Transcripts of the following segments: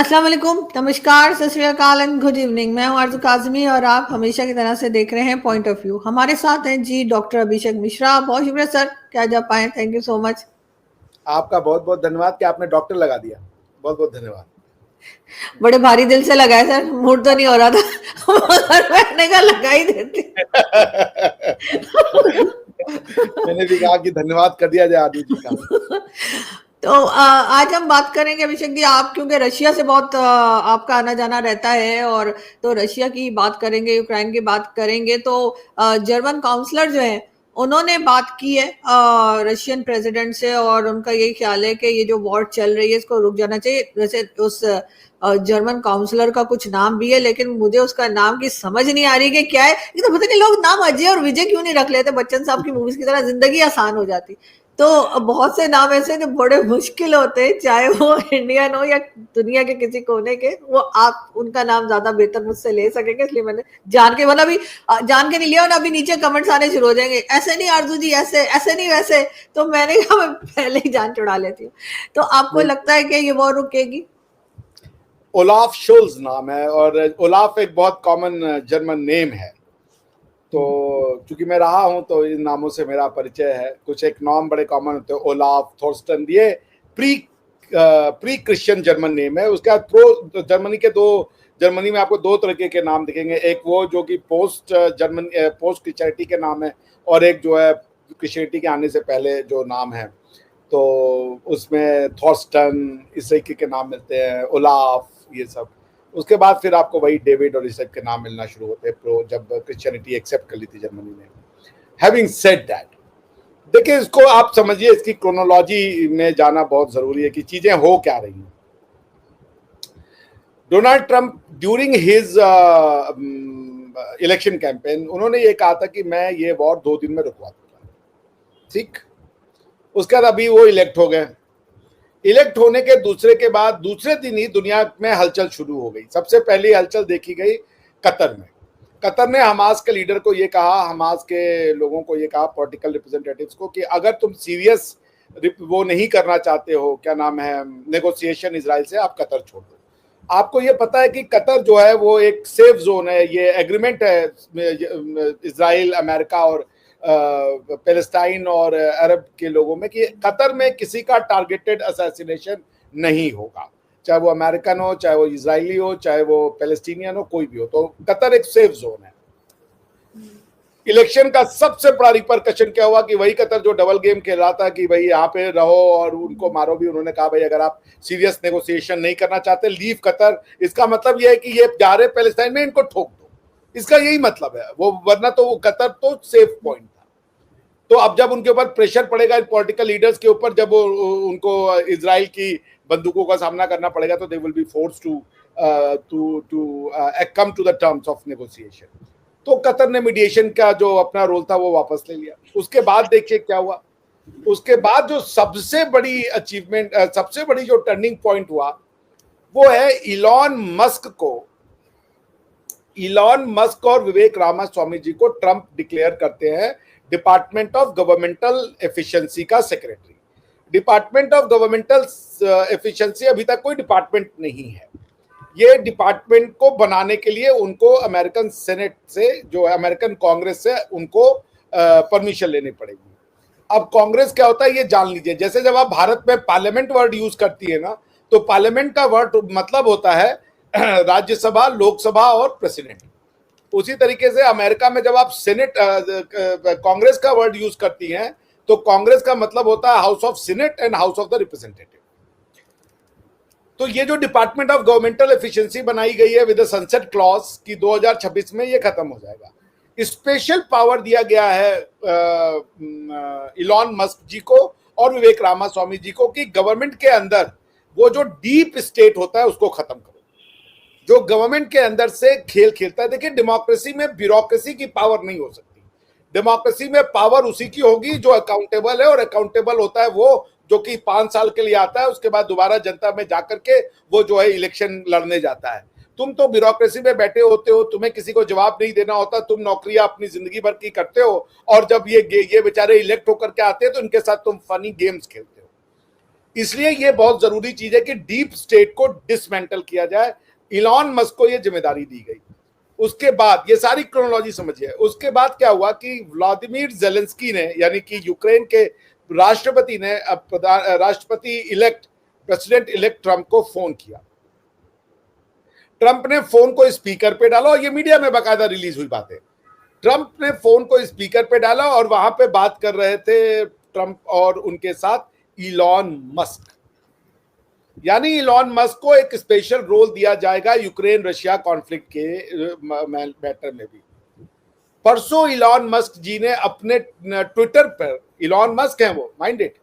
अस्सलाम वालेकुम, नमस्कार, सत श्री अकाल एंड गुड इवनिंग। मैं हूं आरज़ू काज़मी और आप हमेशा की तरह से देख रहे हैं पॉइंट ऑफ व्यू। हमारे साथ हैं जी डॉक्टर अभिषेक मिश्रा। बहुत शुक्रिया सर कि आज आप आए। Thank you so much. आपका बहुत बहुत धन्यवाद कि आपने डॉक्टर लगा दिया। बहुत बहुत धन्यवाद। बड़े भारी दिल से लगाए सर, मूड तो नहीं हो रहा था मगर मैंने कहा लगा ही देती। मैंने भी कहा कि धन्यवाद कर दिया जाए आदू जी का। तो आज हम बात करेंगे अभिषेक जी, आप क्योंकि रशिया से बहुत आपका आना जाना रहता है, और तो रशिया की बात करेंगे, यूक्रेन की बात करेंगे। तो जर्मन काउंसलर जो है उन्होंने बात की है रशियन प्रेसिडेंट से, और उनका यही ख्याल है कि ये जो वॉर चल रही है इसको रुक जाना चाहिए। वैसे उस जर्मन काउंसलर का कुछ नाम भी है, लेकिन मुझे उसका नाम की समझ नहीं आ रही कि क्या है। ये तो पता नहीं लोग नाम अजय और विजय क्यों नहीं रख लेते, बच्चन साहब की मूवीज की तरह जिंदगी आसान हो जाती। तो बहुत से नाम ऐसे जो बड़े मुश्किल होते हैं, चाहे वो इंडियन हो या दुनिया के किसी कोने के, वो आप उनका नाम ज्यादा बेहतर मुझसे ले सकेंगे, इसलिए मैंने जान के, मतलब अभी जान के नहीं लिया, और अभी नीचे कमेंट्स आने शुरू हो जाएंगे, ऐसे नहीं आरजू जी, ऐसे ऐसे नहीं वैसे। तो मैंने कहा मैं पहले ही जान छुड़ा लेती हूँ। तो आपको लगता है कि ये वॉर रुकेगी? ओलाफ शोल्ज नाम है, और ओलाफ एक बहुत कॉमन जर्मन नेम है। तो चूंकि मैं रहा हूं तो इन नामों से मेरा परिचय है। कुछ एक नाम बड़े कॉमन होते हैं, ओलाफ, थोर्स्टन, ये pre pre Christian German name है। उसके बाद प्रो जर्मनी के जर्मनी में आपको दो तरीके के नाम दिखेंगे। एक वो जो कि पोस्ट क्रिश्चियनिटी के नाम है, और एक जो है क्रिश्चियनिटी के आने से पहले जो नाम है। तो उसमें थॉर्स्टन, इस तरीके के नाम मिलते हैं, ओलाफ, ये सब। उसके बाद फिर आपको वही डेविड और इस टाइप के नाम मिलना शुरू होते हैं जब क्रिश्चियनिटी एक्सेप्ट कर ली थी जर्मनी ने। हैविंग सेड दैट, देखिए इसको आप समझिए, इसकी क्रोनोलॉजी में जाना बहुत जरूरी है कि चीजें हो क्या रही हैं। Donald Trump during his election campaign उन्होंने ये कहा था कि मैं ये वॉर 2 दिन में रुकवा दूंगा, ठीक। उसके बाद अभी वो इलेक्ट हो गए। इलेक्ट होने के दूसरे दिन ही दुनिया में हलचल शुरू हो गई। सबसे पहली हलचल देखी गई कतर में। कतर ने हमास के लीडर को ये कहा, हमास के लोगों को ये कहा, पॉलिटिकल रिप्रेजेंटेटिव्स को, कि अगर तुम सीरियस वो नहीं करना चाहते हो, क्या नाम है, नेगोशिएशन इजराइल से, आप कतर छोड़ दो। आपको ये पता है कि कतर जो है वो एक सेफ जोन है। ये एग्रीमेंट है इजराइल, अमेरिका और पैलेस्टाइन और अरब के लोगों में कि कतर में किसी का टारगेटेड असैसिनेशन नहीं होगा, चाहे वो अमेरिकन हो, चाहे वो इजरायली हो, चाहे वो पैलेस्टीनियन हो, कोई भी हो। तो कतर एक सेफ जोन है। इलेक्शन का सबसे बड़ा रिपरकशन क्या हुआ कि वही कतर जो डबल गेम खेल रहा था कि भाई यहाँ पे रहो और उनको मारो भी, उन्होंने कहा भाई अगर आप सीरियस नेगोशिएशन नहीं करना चाहते, लीव कतर। इसका मतलब यह है कि ये जा रहे पैलेस्टाइन में, इनको ठोक दो, इसका यही मतलब है वो। वरना तो वो कतर तो सेफ पॉइंट था। तो अब जब उनके ऊपर प्रेशर पड़ेगा पॉलिटिकल लीडर्स के ऊपर, जब उनको इजराइल की बंदूकों का सामना करना पड़ेगा, तो they will be force to come to the terms of negotiation. तो कतर ने मीडिएशन का जो अपना रोल था वो वापस ले लिया। उसके बाद देखिए क्या हुआ। उसके बाद जो सबसे बड़ी अचीवमेंट, सबसे बड़ी जो टर्निंग पॉइंट हुआ, वो है इलॉन मस्क और विवेक रामास्वामी जी को ट्रंप डिक्लेयर करते हैं डिपार्टमेंट ऑफ गवर्नमेंटल एफिशिएंसी का secretary. Department of governmental efficiency अभी तक कोई डिपार्टमेंट नहीं है। ये डिपार्टमेंट को बनाने के लिए उनको अमेरिकन सेनेट से, जो अमेरिकन कांग्रेस से, उनको परमिशन लेनी पड़ेगी। अब कांग्रेस क्या होता है ये जान लीजिए। जैसे जब आप भारत में पार्लियामेंट वर्ड यूज करती है ना, तो पार्लियामेंट का वर्ड मतलब होता है राज्यसभा, लोकसभा और प्रेसिडेंट। उसी तरीके से अमेरिका में जब आप सेनेट, कांग्रेस का वर्ड यूज करती हैं, तो कांग्रेस का मतलब होता है house of senate and house of the representative. तो ये जो डिपार्टमेंट ऑफ गवर्नमेंटल एफिशिएंसी बनाई गई है विद सनसेट क्लॉज की 2026 में ये खत्म हो जाएगा। स्पेशल पावर दिया गया है इलॉन मस्क जी को और विवेक रामास्वामी जी को कि गवर्नमेंट के अंदर वो जो डीप स्टेट होता है उसको खत्म करो, जो गवर्नमेंट के अंदर से खेल खेलता है। देखिए डेमोक्रेसी में ब्यूरोक्रेसी की पावर नहीं हो सकती। डेमोक्रेसी में पावर उसी की होगी जो अकाउंटेबल है, और अकाउंटेबल होता है वो जो कि 5 साल के लिए आता है, उसके बाद दोबारा जनता में जाकर के वो जो है इलेक्शन लड़ने जाता है। तुम तो ब्यूरोक्रेसी में बैठे होते हो, तुम्हें किसी को जवाब नहीं देना होता, तुम नौकरियां अपनी जिंदगी भर की करते हो, और जब ये बेचारे इलेक्ट होकर के आते हैं तो इनके साथ तुम फनी गेम्स खेलते हो। इसलिए ये बहुत जरूरी चीज है कि डीप स्टेट को डिसमेंटल किया जाए। इलॉन मस्क को ये जिम्मेदारी दी गई। उसके बाद ये सारी क्रोनोलॉजी समझिए। उसके बाद क्या हुआ कि व्लादिमीर जेलेंस्की ने, यानी कि यूक्रेन के राष्ट्रपति ने राष्ट्रपति इलेक्ट, प्रेसिडेंट इलेक्ट ट्रंप को फोन किया। ट्रंप ने फोन को स्पीकर पे डाला, और ये मीडिया में बाकायदा रिलीज हुई बात है। ट्रंप ने फोन को स्पीकर पे डाला और वहां पे बात कर रहे थे ट्रंप और उनके साथ इलॉन मस्क। यानी इलॉन मस्क को एक स्पेशल रोल दिया जाएगा यूक्रेन रशिया कॉन्फ्लिक्ट के मैटर में भी। परसों इलॉन मस्क जी ने अपने ट्विटर पर, इलॉन मस्क है वो, माइंड इट,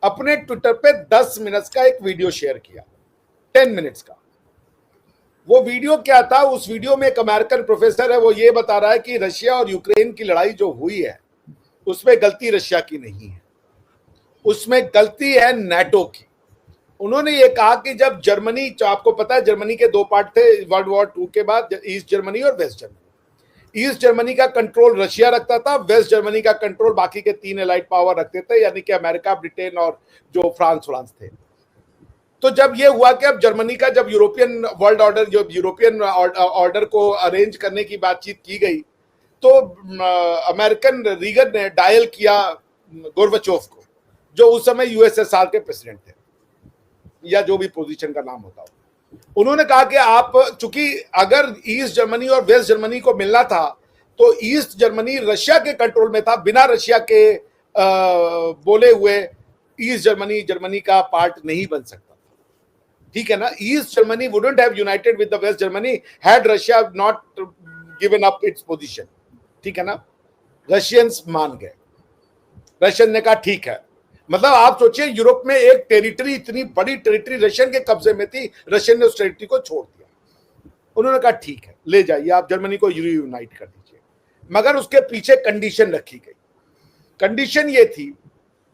अपने ट्विटर पे 10 मिनट्स का एक वीडियो शेयर किया, 10 मिनट्स का। वो वीडियो क्या था? उस वीडियो में एक अमेरिकन प्रोफेसर है, वो ये बता रहा है कि रशिया और यूक्रेन की लड़ाई जो हुई है उसमें गलती रशिया की नहीं है, उसमें गलती है नाटो की। उन्होंने ये कहा कि जब जर्मनी, आपको पता है जर्मनी के 2 पार्ट थे वर्ल्ड वॉर 2 के बाद, ईस्ट जर्मनी और वेस्ट जर्मनी। ईस्ट जर्मनी का कंट्रोल रशिया रखता था, वेस्ट जर्मनी का कंट्रोल बाकी के 3 एलाइड पावर रखते थे, यानी कि अमेरिका, ब्रिटेन और जो फ्रांस थे। तो जब ये हुआ कि अब जर्मनी का, जब यूरोपियन वर्ल्ड ऑर्डर, जो यूरोपियन ऑर्डर को अरेंज करने की बातचीत की गई, तो अमेरिकन रीगन ने डायल किया गोर्बाचोव को, जो उस समय यूएसएसआर के प्रेसिडेंट थे, या जो भी पोजीशन का नाम होता हो। उन्होंने कहा कि आप, चूंकि अगर ईस्ट जर्मनी और वेस्ट जर्मनी को मिलना था तो ईस्ट जर्मनी रशिया के कंट्रोल में था, बिना रशिया के बोले हुए ईस्ट जर्मनी जर्मनी का पार्ट नहीं बन सकता। ठीक है ना? East Germany wouldn't have united with the West Germany had Russia not given up its position. ठीक है ना? रशियंस मान गए, रशियन ने कहा ठीक है। मतलब आप सोचिए, यूरोप में एक टेरिटरी, इतनी बड़ी टेरिटरी रशियन के कब्जे में थी, रशियन ने उस टेरिटरी को छोड़ दिया। उन्होंने कहा ठीक है, ले जाइए आप, जर्मनी को यूनाइट कर दीजिए। मगर उसके पीछे कंडीशन रखी गई। कंडीशन ये थी,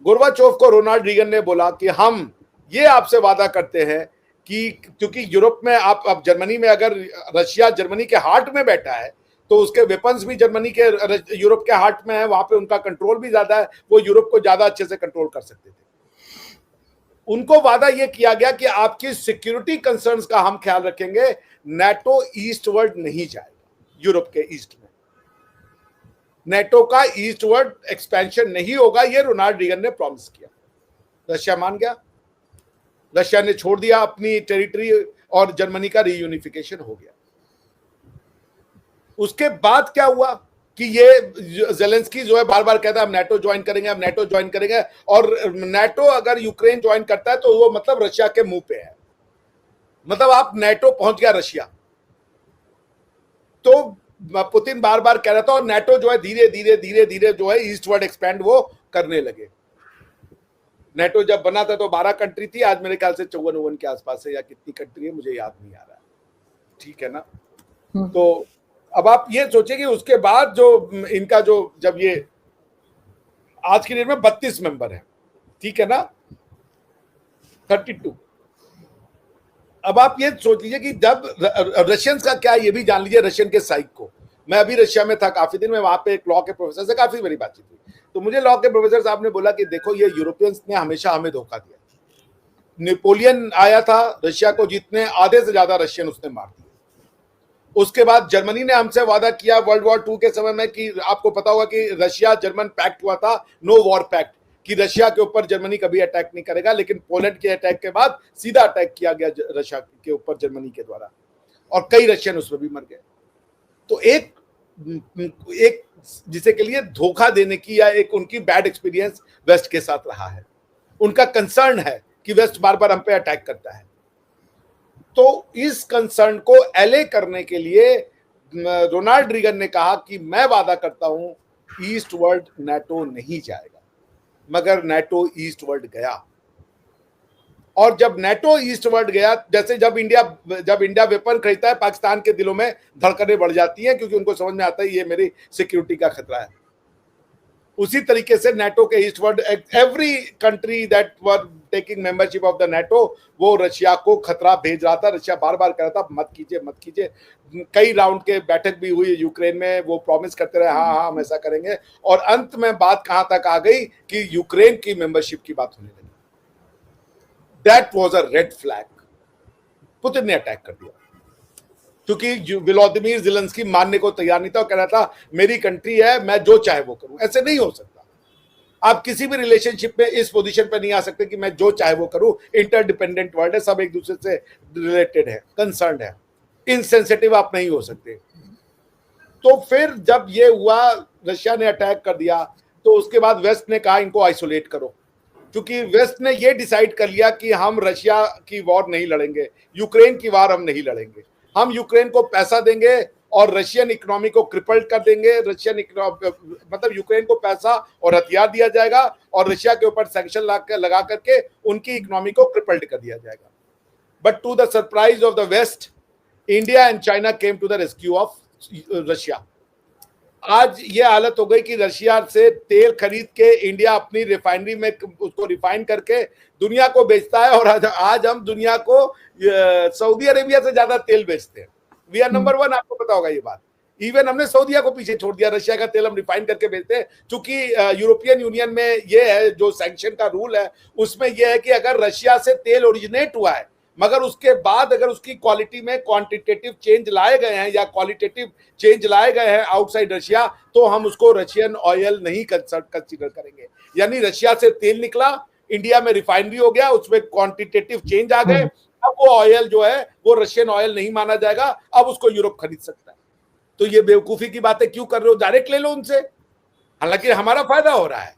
गोर्बाचोव को रोनाल्ड रीगन ने बोला कि हम ये आपसे वादा करते हैं कि क्योंकि यूरोप में आप, अब जर्मनी में अगर रशिया जर्मनी के हार्ट में बैठा है तो उसके वेपन्स भी जर्मनी के, यूरोप के हार्ट में है, वहां पे उनका कंट्रोल भी ज्यादा है, वो यूरोप को ज्यादा अच्छे से कंट्रोल कर सकते थे। उनको वादा यह किया गया कि आपकी सिक्योरिटी कंसर्न्स का हम ख्याल रखेंगे, नाटो ईस्टवर्ड नहीं जाएगा, यूरोप के ईस्ट में नाटो का ईस्टवर्ड एक्सपेंशन नहीं होगा, ये रोनाल्ड रीगन ने प्रॉमिस किया। रशिया मान गया, रशिया ने छोड़ दिया अपनी टेरिटरी और जर्मनी का रीयूनिफिकेशन हो गया। उसके बाद क्या हुआ कि ये जेलेंस्की जो है बार बार कहता है हम नाटो ज्वाइन करेंगे, हम नाटो ज्वाइन करेंगे, और नाटो अगर यूक्रेन ज्वाइन करता है तो वो मतलब रशिया के मुंह पे है, मतलब आप नाटो पहुंच गया रशिया। तो पुतिन बार बार कह रहा था, और नाटो जो है धीरे धीरे धीरे धीरे जो है ईस्टवर्ड एक्सपैंड वो करने लगे। नाटो जब बना था तो 12 कंट्री थी, आज मेरे ख्याल से 54 के आसपास है, या कितनी कंट्री है मुझे याद नहीं आ रहा। ठीक है ना? तो अब आप ये सोचिए कि उसके बाद जो इनका जो, जब ये आज की डेट में 32 मेंबर है, ठीक है ना, 32। अब आप ये सोच लीजिए कि जब रशियंस का क्या, ये भी जान लीजिए रशियन के साइक को। मैं अभी रशिया में था काफी दिन में, वहां पे एक लॉ के प्रोफेसर से काफी बड़ी बातचीत हुई, तो मुझे लॉ के प्रोफेसर साहब ने बोला कि देखो ये यूरोपियंस ने हमेशा हमें धोखा दिया। नेपोलियन आया था रशिया को जीतने, आधे से ज्यादा रशियन उसने मार दिया। उसके बाद जर्मनी ने हमसे वादा किया वर्ल्ड वॉर 2 के समय में कि आपको पता होगा कि रशिया जर्मन पैक्ट हुआ था, नो वॉर पैक्ट, कि रशिया के ऊपर जर्मनी कभी अटैक नहीं करेगा। लेकिन पोलैंड के अटैक के बाद सीधा अटैक किया गया रशिया के ऊपर जर्मनी के द्वारा, और कई रशियन उसमें भी मर गए। तो एक जिसे के लिए धोखा देने की, या एक उनकी बैड एक्सपीरियंस वेस्ट के साथ रहा है। उनका कंसर्न है कि वेस्ट बार बार हम पे अटैक करता है। तो इस कंसर्न को एले करने के लिए रोनाल्ड रीगन ने कहा कि मैं वादा करता हूं ईस्ट वर्ल्ड नाटो नहीं जाएगा, मगर नाटो ईस्ट वर्ल्ड गया। और जब नाटो ईस्ट वर्ल्ड गया, जैसे जब इंडिया वेपन खरीदता है, पाकिस्तान के दिलों में धड़कनें बढ़ जाती हैं, क्योंकि उनको समझ में आता है ये मेरी सिक्योरिटी का खतरा है। उसी तरीके से नाटो के east world, every country that were taking membership of the NATO, वो रशिया को खतरा भेज रहा था। रशिया बार बार कह रहा था मत कीजिए मत कीजिए। कई राउंड के बैठक भी हुई यूक्रेन में, वो प्रॉमिस करते रहे हाँ हाँ हम ऐसा करेंगे, और अंत में बात कहां तक आ गई कि यूक्रेन की मेंबरशिप की बात होने लगी। That was a red flag. Putin ने अटैक कर दिया क्योंकि व्लादिमीर ज़ेलेंस्की मानने को तैयार नहीं था और कह रहा था मेरी कंट्री है, मैं जो चाहे वो करूं। ऐसे नहीं हो सकता। आप किसी भी रिलेशनशिप में इस पोजीशन पे नहीं आ सकते कि मैं जो चाहे वो करूं। इंटरडिपेंडेंट वर्ल्ड है, सब एक दूसरे से रिलेटेड है, कंसर्न है। इनसेंसिटिव आप नहीं हो सकते। तो फिर जब ये हुआ, रशिया ने अटैक कर दिया, तो उसके बाद वेस्ट ने कहा इनको आइसोलेट करो, क्योंकि वेस्ट ने ये डिसाइड कर लिया कि हम रशिया की वॉर नहीं लड़ेंगे, यूक्रेन की वार हम नहीं लड़ेंगे। हम यूक्रेन को पैसा देंगे और रशियन इकोनॉमी को क्रिपल्ड कर देंगे। मतलब यूक्रेन को पैसा और हथियार दिया जाएगा और रशिया के ऊपर सैंक्शन लगा करके उनकी इकोनॉमी को क्रिपल्ड कर दिया जाएगा। But to the surprise of the West, India and China came to the rescue of Russia. आज ये हालत हो गई कि रशिया से तेल खरीद के इंडिया अपनी रिफाइनरी में उसको रिफाइन करके दुनिया को बेचता है, और आज हम दुनिया को सऊदी अरेबिया से ज्यादा तेल बेचते हैं। वी आर नंबर 1, आपको पता होगा ये बात। इवन हमने सऊदिया को पीछे छोड़ दिया, रशिया का तेल हम रिफाइन करके बेचते हैं। क्योंकि यूरोपियन यूनियन में ये है, जो सैंक्शन का रूल है उसमें यह है कि अगर रशिया से तेल ओरिजिनेट हुआ है मगर उसके बाद अगर उसकी क्वालिटी में क्वांटिटेटिव चेंज लाए गए हैं या क्वालिटेटिव चेंज लाए गए हैं आउटसाइड रशिया, तो हम उसको रशियन ऑयल नहीं कंसीडर करेंगे। यानी रशिया से तेल निकला, इंडिया में रिफाइनरी हो गया, उसमें क्वांटिटेटिव चेंज आ गए, अब वो ऑयल जो है वो रशियन ऑयल नहीं माना जाएगा, अब उसको यूरोप खरीद सकता है। तो ये बेवकूफी की बातें क्यों कर रहे हो? डायरेक्ट ले लो उनसे, हालांकि हमारा फायदा हो रहा है,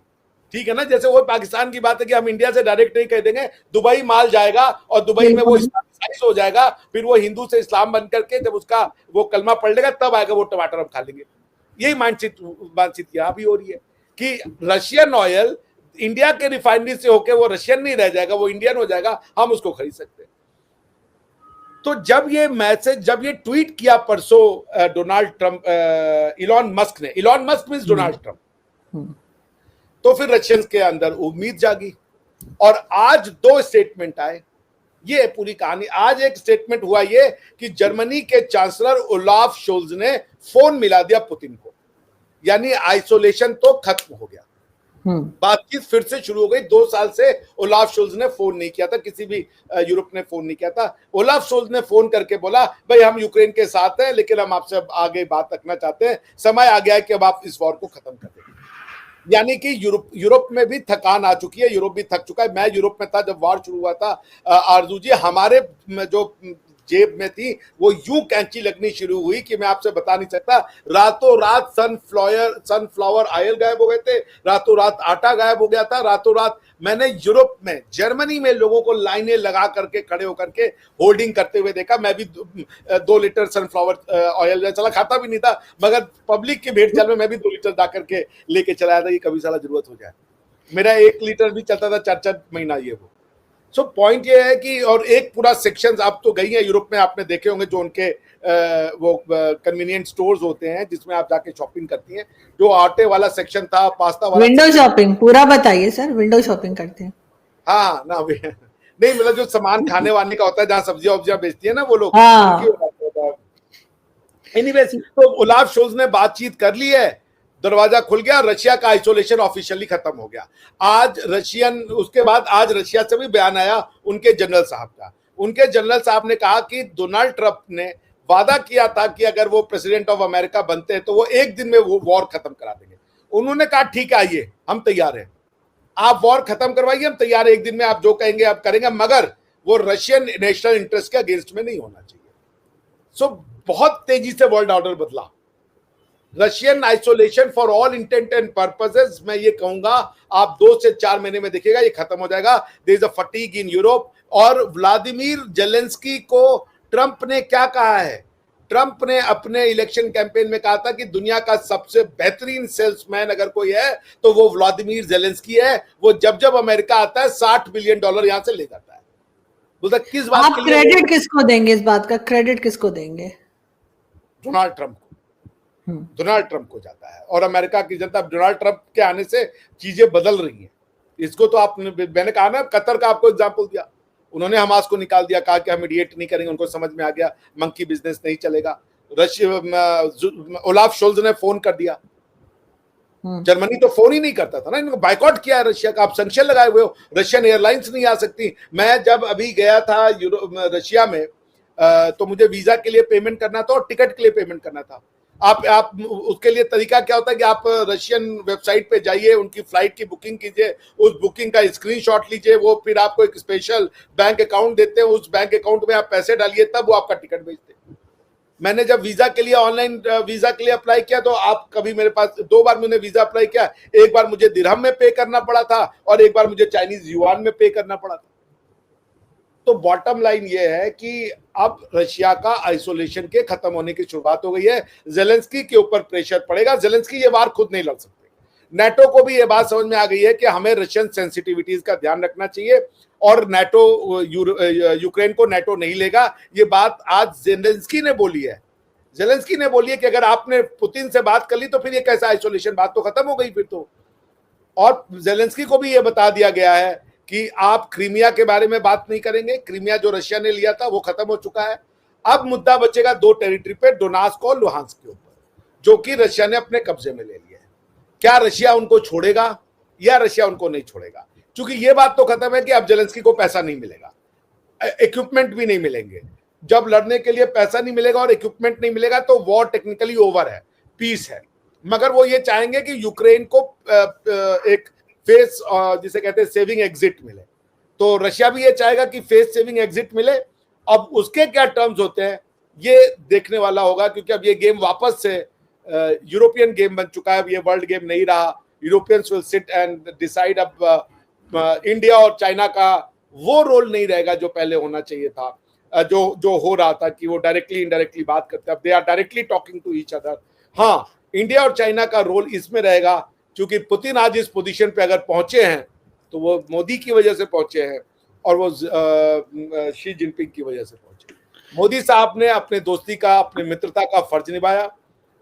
ठीक है ना। जैसे वो पाकिस्तान की बात है कि हम इंडिया से डायरेक्ट नहीं कह देंगे, दुबई माल जाएगा और दुबई में वो इस्लामाइज हो जाएगा, फिर वो हिंदू से इस्लाम बन करके जब उसका वो कलमा पढ़ लेगा तब आएगा वो टमाटर हम खा लेंगे। यही मानसिक यहाँ भी हो रही है कि रशियन ऑयल इंडिया के रिफाइनरी से होकर वो रशियन नहीं रह जाएगा, वो इंडियन हो जाएगा, हम उसको खरीद सकते हैं। तो जब ये मैसेज, जब ये ट्वीट किया परसों डोनाल्ड ट्रंप, इलॉन मस्क ने, Elon Musk means Donald Trump, तो फिर रशियंस के अंदर उम्मीद जागी और आज 2 स्टेटमेंट आए। ये पूरी कहानी। आज एक स्टेटमेंट हुआ ये कि जर्मनी के चांसलर ओलाफ शोल्ज ने फोन मिला दिया पुतिन को, यानी आइसोलेशन तो खत्म हो गया, बातचीत फिर से शुरू हो गई। 2 साल से ओलाफ शोल्ज ने फोन नहीं किया था, किसी भी यूरोप ने फोन नहीं किया था। ओलाफ शोल्ज ने फोन करके बोला भाई हम यूक्रेन के साथ हैं, लेकिन हम आपसे आगे बात रखना चाहते हैं, समय आ गया है कि अब आप इस वॉर को खत्म कर दें। यानी कि यूरोप में भी थकान आ चुकी है, यूरोप भी थक चुका है। मैं यूरोप में था जब वॉर शुरू हुआ था, आरजू जी, हमारे जो जेब में थी वो यूं कैंची लगनी शुरू हुई कि मैं आपसे बता नहीं सकता। रातों रात सनफ्लावर ऑयल गायब हो गए थे, रातों रात आटा गायब हो गया था, रातों रात मैंने यूरोप में, जर्मनी में लोगों को लाइनें लगा करके खड़े होकर के होल्डिंग करते हुए देखा। मैं भी 2 लीटर सनफ्लावर ऑयल चला, खाता भी नहीं था, मगर पब्लिक की भेड़ चाल में मैं भी 2 लीटर ला करके लेके चला आया था कि कभी साला जरूरत हो जाए। मेरा 1 लीटर भी चलता था 4-4 महीना ये वो। सो पॉइंट ये है कि, और एक पूरा सेक्शन, आप तो गई हैं यूरोप में, आपने देखे होंगे जो उनके वो कन्वीनियंट स्टोर्स होते हैं जिसमें आप जाके शॉपिंग करती हैं, जो आटे वाला सेक्शन था, पास्ता वाला। विंडो शॉपिंग पूरा बताइए सर, विंडो शॉपिंग करते हैं? हाँ ना, नहीं मतलब जो सामान खाने वाने का होता है, जहाँ सब्जियां वब्जियां बेचती है ना वो लोग। एनीवेज, तो ओलाफ शोल्ज ने बातचीत कर ली है, दरवाजा खुल गया, रशिया का आइसोलेशन ऑफिशियली खत्म हो गया। आज उसके बाद आज रशिया से भी बयान आया उनके जनरल साहब का। उनके जनरल साहब ने कहा कि डोनाल्ड ट्रंप ने वादा किया था कि अगर वो प्रेसिडेंट ऑफ अमेरिका बनते हैं तो वो 1 दिन में वो वॉर खत्म करा देंगे। उन्होंने कहा ठीक है, आइए हम तैयार हैं, आप वॉर खत्म करवाइए, हम तैयार हैं, 1 दिन में आप जो कहेंगे आप करेंगे, मगर वो रशियन नेशनल इंटरेस्ट के अगेंस्ट में नहीं होना चाहिए। सो बहुत तेजी से वर्ल्ड ऑर्डर बदला। Russian isolation for all intent and purposes, मैं ये कहूंगा आप 2 से 4 महीने में देखिएगा ये खत्म हो जाएगा। There is a fatigue in Europe. और व्लादिमीर जेलेंस्की को ट्रंप ने क्या कहा है? ट्रंप ने अपने इलेक्शन कैंपेन में कहा था कि दुनिया का सबसे बेहतरीन सेल्समैन अगर कोई है तो वो व्लादिमीर जेलेंस्की है। वो जब जब अमेरिका आता है $60 बिलियन यहां से ले जाता है। बोलता किस बात आप क्रेडिट किसको देंगे? इस बात का क्रेडिट किसको देंगे? डोनाल्ड ट्रंप को। डोनाल्ड ट्रंप को जाता है, और अमेरिका की जनता, डोनाल्ड ट्रंप के आने से चीजें बदल रही हैं। इसको तो मैंने कहा ना, कतर का आपको एग्जांपल दिया, उन्होंने हमास को निकाल दिया, कहा कि हम मीडिएट नहीं करेंगे, उनको समझ में आ गया मंकी बिजनेस नहीं चलेगा। ओलाफ शोल्ज ने फोन कर दिया, जर्मनी तो फोन ही नहीं करता था ना, इनको बायकॉट किया है रशिया का, आप संक्शन लगाए हुए हो, रशियन एयरलाइंस नहीं आ सकती। मैं जब अभी गया था रशिया में, तो मुझे वीजा के लिए पेमेंट करना था और टिकट के लिए पेमेंट करना था। आप उसके लिए तरीका क्या होता है कि आप रशियन वेबसाइट पे जाइए, उनकी फ्लाइट की बुकिंग कीजिए, उस बुकिंग का स्क्रीनशॉट लीजिए, वो फिर आपको एक स्पेशल बैंक अकाउंट देते हैं, उस बैंक अकाउंट में आप पैसे डालिए, तब वो आपका टिकट भेजते हैं। मैंने जब वीजा के लिए ऑनलाइन वीजा के लिए अप्लाई किया, तो आप कभी मेरे पास 2 बार मैंने वीजा अप्लाई किया, एक बार मुझे दिरहम में पे करना पड़ा था और एक बार मुझे चाइनीज युआन में पे करना पड़ा था। तो बॉटम लाइन ये है कि अब रशिया का आइसोलेशन के खत्म होने की शुरुआत हो गई है, जेलेंस्की के ऊपर प्रेशर पड़ेगा, जेलेंस्की ये वार खुद नहीं लड़ सकते। नेटो को भी ये बात समझ में आ गई है कि हमें रशियन सेंसिटिविटीज का ध्यान रखना चाहिए और नेटो यूक्रेन को नेटो नहीं लेगा। ये बात आज जेलेंस्की ने बोली है, जेलेंस्की ने बोली है कि अगर आपने पुतिन से बात कर ली तो फिर ये कैसा आइसोलेशन, बात तो खत्म हो गई फिर तो। और जेलेंस्की को भी ये बता दिया गया है कि आप क्रीमिया के बारे में बात नहीं करेंगे, क्रीमिया जो रशिया ने लिया था वो खत्म हो चुका है। अब मुद्दा बचेगा 2 टेरिटरी पे, डोनास्क और लुहांस्क के ऊपर, जो कि रशिया ने अपने कब्जे में ले लिया है। क्या रशिया उनको छोड़ेगा या रशिया उनको नहीं छोड़ेगा? क्योंकि ये बात तो खत्म है कि अब जेलेंस्की को पैसा नहीं मिलेगा, इक्विपमेंट भी नहीं मिलेंगे। जब लड़ने के लिए पैसा नहीं मिलेगा और इक्विपमेंट नहीं मिलेगा तो वॉर टेक्निकली ओवर है, पीस है। मगर वो ये चाहेंगे कि यूक्रेन को एक फेस, जिसे कहते हैं सेविंग एग्जिट मिले, तो रशिया भी ये चाहेगा कि फेस सेविंग एग्जिट मिले। अब उसके क्या टर्म्स होते हैं ये देखने वाला होगा, क्योंकि अब ये गेम वापस से यूरोपियन गेम बन चुका है, ये वर्ल्ड गेम नहीं रहा। Europeans will sit and decide. अब इंडिया और चाइना का वो रोल नहीं रहेगा जो पहले होना चाहिए था, जो हो रहा था कि वो डायरेक्टली इनडायरेक्टली बात करते हैं। अब they are directly talking to each other. हाँ, इंडिया और चाइना का रोल इसमें रहेगा, क्योंकि पुतिन आज इस पोजीशन पे अगर पहुंचे हैं तो वो मोदी की वजह से पहुंचे हैं और वो शी जिनपिंग की वजह से पहुंचे। मोदी साहब ने अपने दोस्ती का, अपने मित्रता का फर्ज निभाया।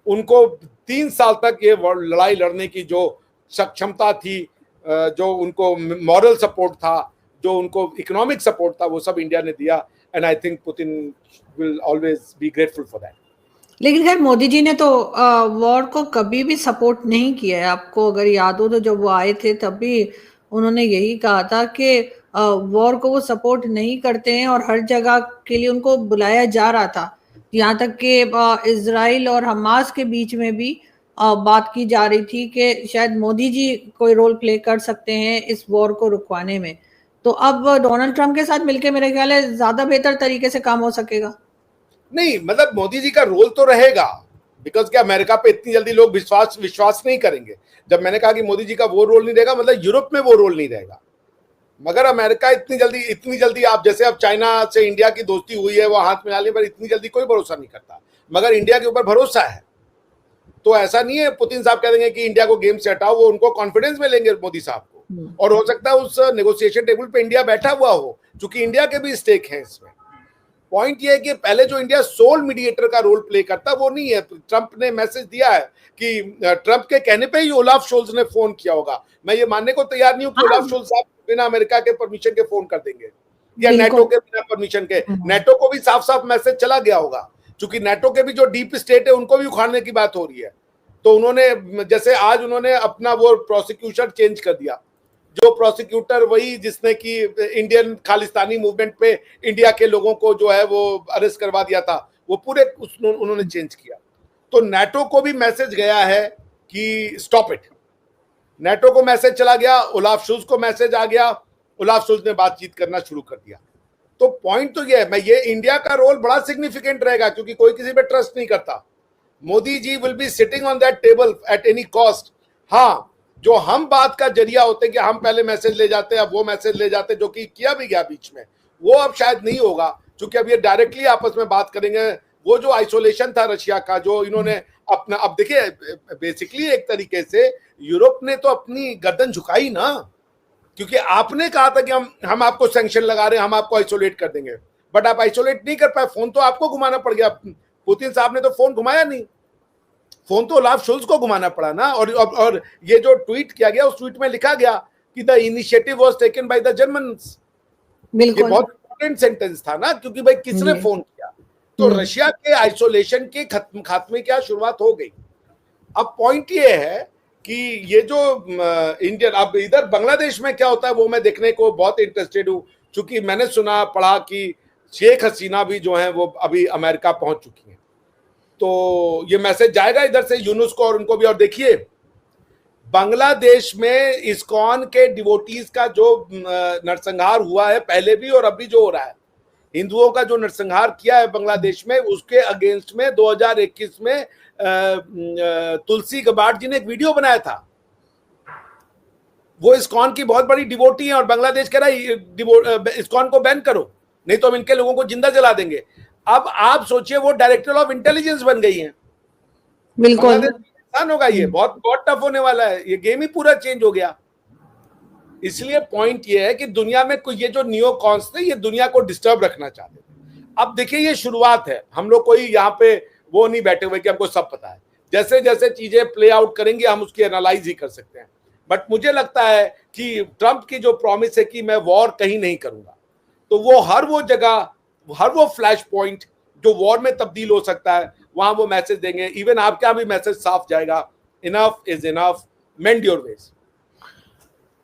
उनको 3 साल तक ये लड़ाई लड़ने की जो सक्षमता थी, जो उनको मॉरल सपोर्ट था, जो उनको इकोनॉमिक सपोर्ट था, वो सब इंडिया ने दिया। And I think Putin will always be grateful for that. लेकिन खैर मोदी जी ने तो वॉर को कभी भी सपोर्ट नहीं किया है। आपको अगर याद हो तो जब वो आए थे तब भी उन्होंने यही कहा था कि वॉर को वो सपोर्ट नहीं करते हैं और हर जगह के लिए उनको बुलाया जा रहा था। यहाँ तक कि इजराइल और हमास के बीच में भी बात की जा रही थी कि शायद मोदी जी कोई रोल प्ले कर सकते हैं इस वॉर को रुकवाने में। तो अब डोनाल्ड ट्रंप के साथ मिलकर मेरे ख्याल है ज्यादा बेहतर तरीके से काम हो सकेगा। नहीं, मतलब मोदी जी का रोल तो रहेगा, बिकॉज क्या अमेरिका पे इतनी जल्दी लोग विश्वास नहीं करेंगे। जब मैंने कहा कि मोदी जी का वो रोल नहीं रहेगा, मतलब यूरोप में वो रोल नहीं रहेगा। मगर अमेरिका इतनी जल्दी आप जैसे अब चाइना से इंडिया की दोस्ती हुई है, वो हाथ मिला ली, पर इतनी जल्दी कोई भरोसा नहीं करता। मगर इंडिया के ऊपर भरोसा है, तो ऐसा नहीं है पुतिन साहब कह देंगे कि इंडिया को गेम से हटाओ, वो उनको कॉन्फिडेंस में लेंगे मोदी साहब को। और हो सकता है उस नेगोशिएशन टेबल पे इंडिया बैठा हुआ हो, क्योंकि इंडिया के भी स्टेक है इसमें। पॉइंट ये है कि पहले जो इंडिया सोल मीडिएटर का रोल प्ले करता वो नहीं है। ट्रंप ने मैसेज दिया है कि ट्रंप के कहने पे ही ओलाफ शोल्ज ने फोन किया होगा। मैं ये मानने को तैयार नहीं हूं कि ओलाफ शोल्ज साहब बिना अमेरिका के परमिशन के फोन कर देंगे या नेटो के बिना परमिशन के। नेटो को भी साफ साफ मैसेज चला गया होगा, क्योंकि नेटो के भी जो डीप स्टेट है उनको भी उखाड़ने की बात हो रही है। तो उन्होंने जैसे आज उन्होंने अपना वो प्रोसिक्यूशन चेंज कर दिया, जो प्रोसिक्यूटर वही जिसने कि इंडियन खालिस्तानी मूवमेंट पे इंडिया के लोगों को जो है वो अरेस्ट करवा दिया था, वो पूरे उन्होंने चेंज किया। तो नेटो को भी मैसेज गया है कि स्टॉप इट। नेटो को मैसेज चला गया, ओलाफ शोल्ज को मैसेज आ गया, ओलाफ शोल्ज ने बातचीत करना शुरू कर दिया। तो पॉइंट तो ये है, ये इंडिया का रोल बड़ा सिग्निफिकेंट रहेगा, क्योंकि कोई किसी पे ट्रस्ट नहीं करता। Modi ji will be sitting on that table at any cost. हाँ, जो हम बात का जरिया होते हैं कि हम पहले मैसेज ले जाते हैं, अब वो मैसेज ले जाते हैं, जो कि किया भी गया बीच में, वो अब शायद नहीं होगा, क्योंकि अब ये डायरेक्टली आपस में बात करेंगे। वो जो आइसोलेशन था रशिया का, जो इन्होंने अपना, अब देखिए बेसिकली एक तरीके से यूरोप ने तो अपनी गर्दन झुकाई ना, क्योंकि आपने कहा था कि हम आपको सैंक्शन लगा रहे हैं, हम आपको आइसोलेट कर देंगे, बट आप आइसोलेट नहीं कर पाए। फोन तो आपको घुमाना पड़ गया, पुतिन साहब ने तो फोन घुमाया नहीं, फोन तो ओलाफ शोल्ज को घुमाना पड़ा ना। और ये जो ट्वीट किया गया, उस ट्वीट में लिखा गया कि the initiative was taken by the Germans. ये बहुत इंपॉर्टेंट सेंटेंस था ना, क्योंकि भाई किसने फोन किया? तो रशिया के आइसोलेशन के खात्मे की शुरुआत हो गई। अब पॉइंट ये है कि ये जो इंडियन, अब इधर बांग्लादेश में क्या होता है वो मैं देखने को बहुत इंटरेस्टेड हूँ, क्योंकि मैंने सुना पढ़ा कि शेख हसीना भी जो है वो अभी अमेरिका पहुंच चुकी हैं। तो ये मैसेज जाएगा इधर से यूनुस को और उनको भी। और देखिए बांग्लादेश में इस्कॉन के डिवोटीज का जो नरसंहार हुआ है पहले भी और अभी जो हो रहा है, हिंदुओं का जो नरसंहार किया है बांग्लादेश में, उसके अगेंस्ट में 2021 में तुलसी गबार्ड जी ने एक वीडियो बनाया था। वो इस्कॉन की बहुत बड़ी डिवोटी है और बांग्लादेश कह रहा है इस्कॉन को बैन करो, नहीं तो हम इनके लोगों को जिंदा जला देंगे। अब आप सोचिए वो डायरेक्टर ऑफ इंटेलिजेंस बन गई हैं। बिल्कुल होगा, ये बहुत बहुत टफ होने वाला है, ये गेम ही पूरा चेंज हो गया। इसलिए पॉइंट ये है कि दुनिया में कोई ये जो नियो कॉन्स थे ये दुनिया को डिस्टर्ब रखना चाहते थे। अब देखिए ये शुरुआत है, हम लोग कोई यहाँ पे वो नहीं बैठे हुए कि हमको सब पता है। जैसे जैसे चीजें प्ले आउट करेंगे हम उसकी एनालाइज ही कर सकते हैं। बट मुझे लगता है कि ट्रंप की जो प्रॉमिस है कि मैं वॉर कहीं नहीं करूंगा, तो वो हर वो जगह, हर वो फ्लैश पॉइंट जो वॉर में तब्दील हो सकता है वहां वो मैसेज देंगे। इवन आपके यहाँ भी मैसेज साफ जाएगा, enough is enough, mend your ways.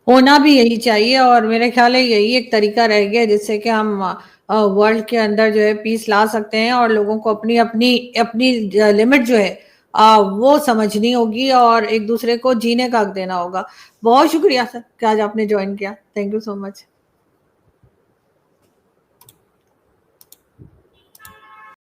होना भी यही चाहिए और मेरे ख्याल है यही एक तरीका रह गया जिससे कि हम वर्ल्ड के अंदर जो है पीस ला सकते हैं और लोगों को अपनी अपनी अपनी लिमिट जो है वो समझनी होगी और एक दूसरे को जीने का हक देना होगा। बहुत शुक्रिया सर कि आज आपने ज्वाइन किया। Thank you so much.